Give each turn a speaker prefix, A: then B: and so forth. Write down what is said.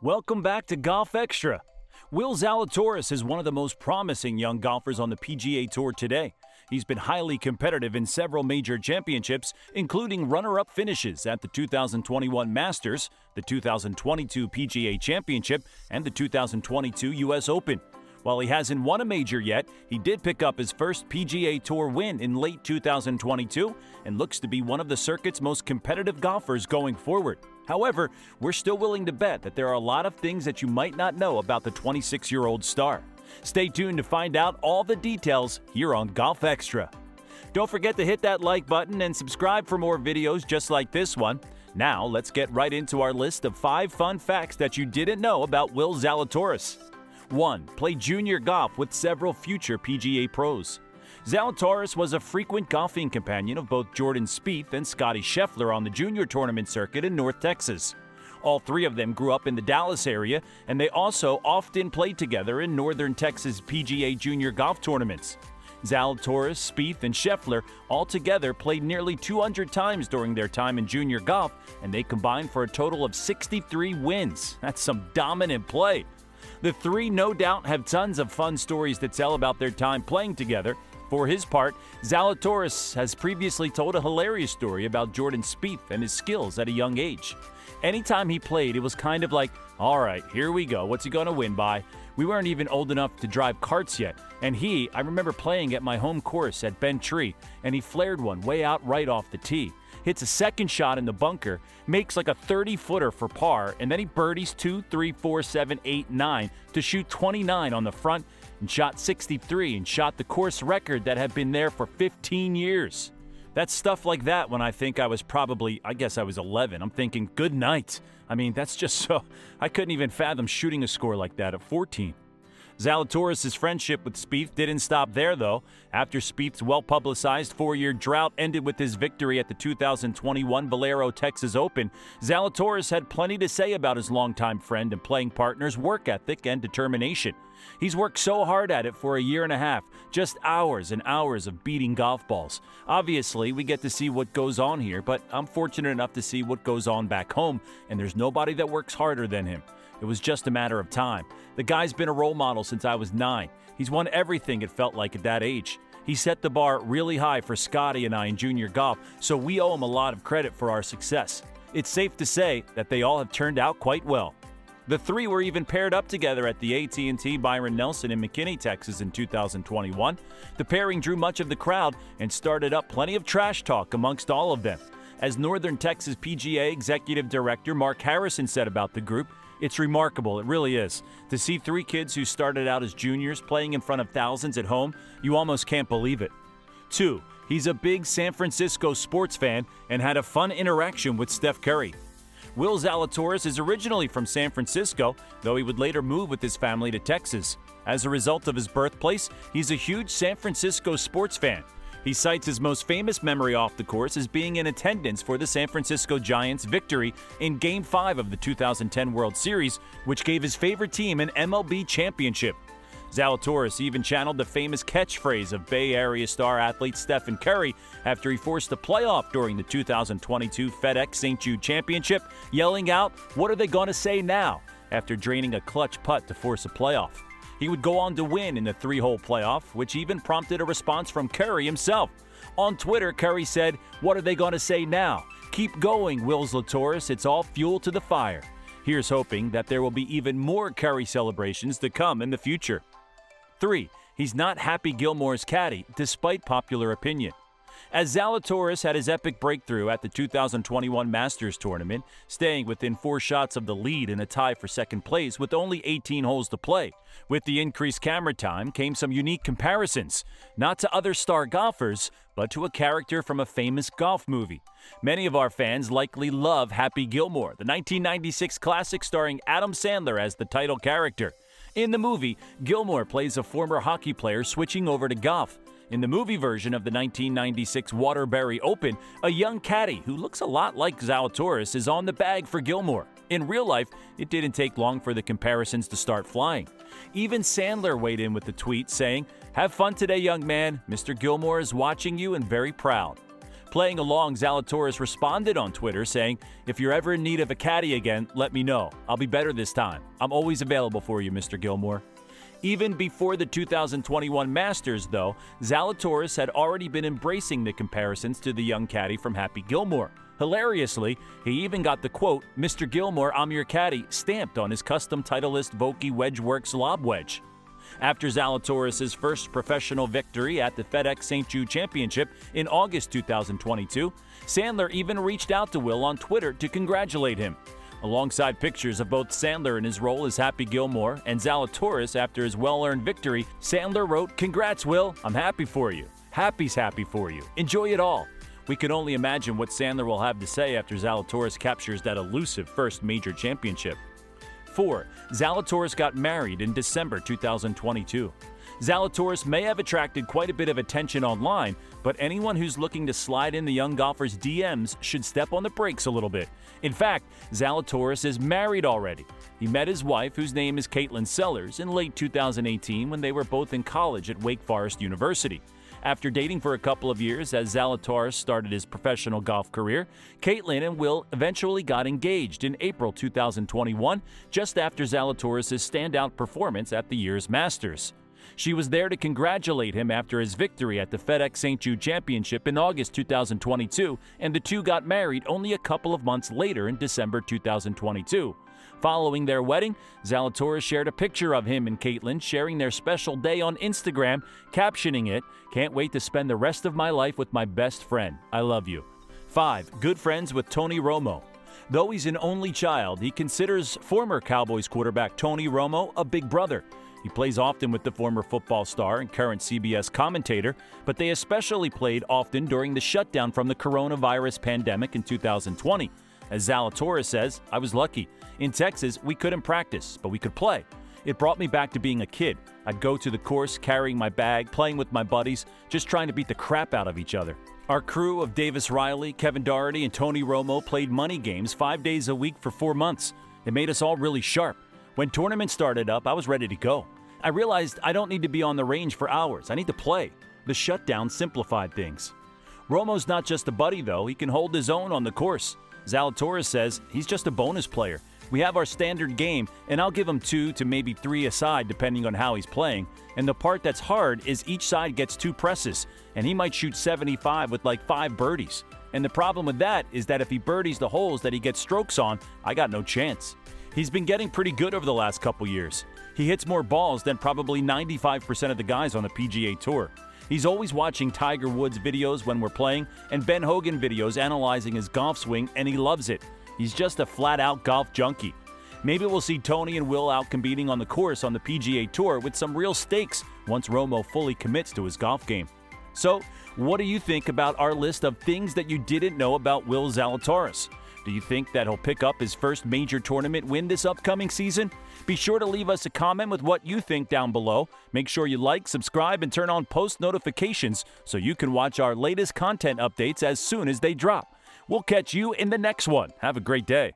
A: Welcome back to Golf Extra. Will Zalatoris is one of the most promising young golfers on the PGA Tour today. He's been highly competitive in several major championships, including runner-up finishes at the 2021 Masters, the 2022 PGA Championship, and the 2022 U.S. Open. While he hasn't won a major yet, he did pick up his first PGA Tour win in late 2022 and looks to be one of the circuit's most competitive golfers going forward. However, we're still willing to bet that there are a lot of things that you might not know about the 26-year-old star. Stay tuned to find out all the details here on Golf Extra. Don't forget to hit that like button and subscribe for more videos just like this one. Now, let's get right into our list of 5 fun facts that you didn't know about Will Zalatoris. 1. Played junior golf with several future PGA pros. Zalatoris was a frequent golfing companion of both Jordan Spieth and Scottie Scheffler on the junior tournament circuit in North Texas. All 3 of them grew up in the Dallas area, and they also often played together in Northern Texas PGA junior golf tournaments. Zalatoris, Spieth, and Scheffler all together played nearly 200 times during their time in junior golf, and they combined for a total of 63 wins. That's some dominant play. The 3 no doubt have tons of fun stories that tell about their time playing together. For his part, Zalatoris has previously told a hilarious story about Jordan Spieth and his skills at a young age. Anytime he played, it was kind of like, all right, here we go, what's he going to win by? We weren't even old enough to drive karts yet, and I remember playing at my home course at Bent Tree, and he flared one way out right off the tee. Hits a second shot in the bunker, makes like a 30-footer for par, and then he birdies 2, 3, 4, 7, 8, 9 to shoot 29 on the front and shot 63 and shot the course record that had been there for 15 years. That's stuff like that when I think I was 11. I'm thinking, good night. I mean, that's just so, I couldn't even fathom shooting a score like that at 14. Zalatoris' friendship with Spieth didn't stop there, though. After Spieth's well-publicized 4-year drought ended with his victory at the 2021 Valero Texas Open, Zalatoris had plenty to say about his longtime friend and playing partner's work ethic and determination. He's worked so hard at it for a year and a half, just hours and hours of beating golf balls. Obviously, we get to see what goes on here, but I'm fortunate enough to see what goes on back home, and there's nobody that works harder than him. It was just a matter of time. The guy's been a role model since I was 9. He's won everything it felt like at that age. He set the bar really high for Scottie and I in junior golf, so we owe him a lot of credit for our success. It's safe to say that they all have turned out quite well. The 3 were even paired up together at the AT&T Byron Nelson in McKinney, Texas in 2021. The pairing drew much of the crowd and started up plenty of trash talk amongst all of them. As Northern Texas PGA Executive Director Mark Harrison said about the group, "It's remarkable, it really is. To see 3 kids who started out as juniors playing in front of thousands at home, you almost can't believe it." 2. He's a big San Francisco sports fan and had a fun interaction with Steph Curry. Will Zalatoris is originally from San Francisco, though he would later move with his family to Texas. As a result of his birthplace, he's a huge San Francisco sports fan. He cites his most famous memory off the course as being in attendance for the San Francisco Giants' victory in Game 5 of the 2010 World Series, which gave his favorite team an MLB championship. Zalatoris even channeled the famous catchphrase of Bay Area star athlete Stephen Curry after he forced a playoff during the 2022 FedEx St. Jude Championship, yelling out, "What are they going to say now?" after draining a clutch putt to force a playoff. He would go on to win in the 3-hole playoff, which even prompted a response from Curry himself. On Twitter, Curry said, "What are they going to say now? Keep going, Will Zalatoris. It's all fuel to the fire." Here's hoping that there will be even more Curry celebrations to come in the future. 3. He's not Happy Gilmore's caddy, despite popular opinion. As Zalatoris had his epic breakthrough at the 2021 Masters tournament, staying within 4 shots of the lead in a tie for second place with only 18 holes to play. With the increased camera time came some unique comparisons, not to other star golfers, but to a character from a famous golf movie. Many of our fans likely love Happy Gilmore, the 1996 classic starring Adam Sandler as the title character. In the movie, Gilmore plays a former hockey player switching over to golf. In the movie version of the 1996 Waterbury Open, a young caddy who looks a lot like Zalatoris is on the bag for Gilmore. In real life, it didn't take long for the comparisons to start flying. Even Sandler weighed in with the tweet saying, "Have fun today, young man. Mr. Gilmore is watching you and very proud." Playing along, Zalatoris responded on Twitter saying, "If you're ever in need of a caddy again, let me know. I'll be better this time. I'm always available for you, Mr. Gilmore." Even before the 2021 Masters, though, Zalatoris had already been embracing the comparisons to the young caddy from Happy Gilmore. Hilariously, he even got the quote, "Mr. Gilmore, I'm your caddy," stamped on his custom Titleist Vokey Wedgeworks lob wedge. After Zalatoris' first professional victory at the FedEx St. Jude Championship in August 2022, Sandler even reached out to Will on Twitter to congratulate him. Alongside pictures of both Sandler in his role as Happy Gilmore and Zalatoris after his well-earned victory, Sandler wrote, "Congrats, Will. I'm happy for you. Happy's happy for you. Enjoy it all." We can only imagine what Sandler will have to say after Zalatoris captures that elusive first major championship. 4. Zalatoris got married in December 2022. Zalatoris may have attracted quite a bit of attention online, but anyone who's looking to slide in the young golfer's DMs should step on the brakes a little bit. In fact, Zalatoris is married already. He met his wife, whose name is Caitlin Sellers, in late 2018 when they were both in college at Wake Forest University. After dating for a couple of years as Zalatoris started his professional golf career, Caitlin and Will eventually got engaged in April 2021, just after Zalatoris' standout performance at the year's Masters. She was there to congratulate him after his victory at the FedEx St. Jude Championship in August 2022, and the two got married only a couple of months later in December 2022. Following their wedding, Zalatoris shared a picture of him and Caitlin sharing their special day on Instagram, captioning it, "Can't wait to spend the rest of my life with my best friend. I love you." 5. Good friends with Tony Romo. Though he's an only child, he considers former Cowboys quarterback Tony Romo a big brother. He plays often with the former football star and current CBS commentator, but they especially played often during the shutdown from the coronavirus pandemic in 2020. As Zalatoris says, "I was lucky. In Texas, we couldn't practice, but we could play. It brought me back to being a kid. I'd go to the course carrying my bag, playing with my buddies, just trying to beat the crap out of each other." Our crew of Davis Riley, Kevin Doherty, and Tony Romo played money games 5 days a week for 4 months. It made us all really sharp. When tournaments started up, I was ready to go. I realized I don't need to be on the range for hours. I need to play. The shutdown simplified things. Romo's not just a buddy, though. He can hold his own on the course. Zalatoris says he's just a bonus player. We have our standard game, and I'll give him 2 to maybe 3 a side depending on how he's playing. And the part that's hard is each side gets 2 presses, and he might shoot 75 with like 5 birdies. And the problem with that is that if he birdies the holes that he gets strokes on, I got no chance. He's been getting pretty good over the last couple years. He hits more balls than probably 95% of the guys on the PGA Tour. He's always watching Tiger Woods videos when we're playing and Ben Hogan videos analyzing his golf swing, and he loves it. He's just a flat-out golf junkie. Maybe we'll see Tony and Will out competing on the course on the PGA Tour with some real stakes once Romo fully commits to his golf game. So, what do you think about our list of things that you didn't know about Will Zalatoris? Do you think that he'll pick up his first major tournament win this upcoming season? Be sure to leave us a comment with what you think down below. Make sure you like, subscribe, and turn on post notifications so you can watch our latest content updates as soon as they drop. We'll catch you in the next one. Have a great day.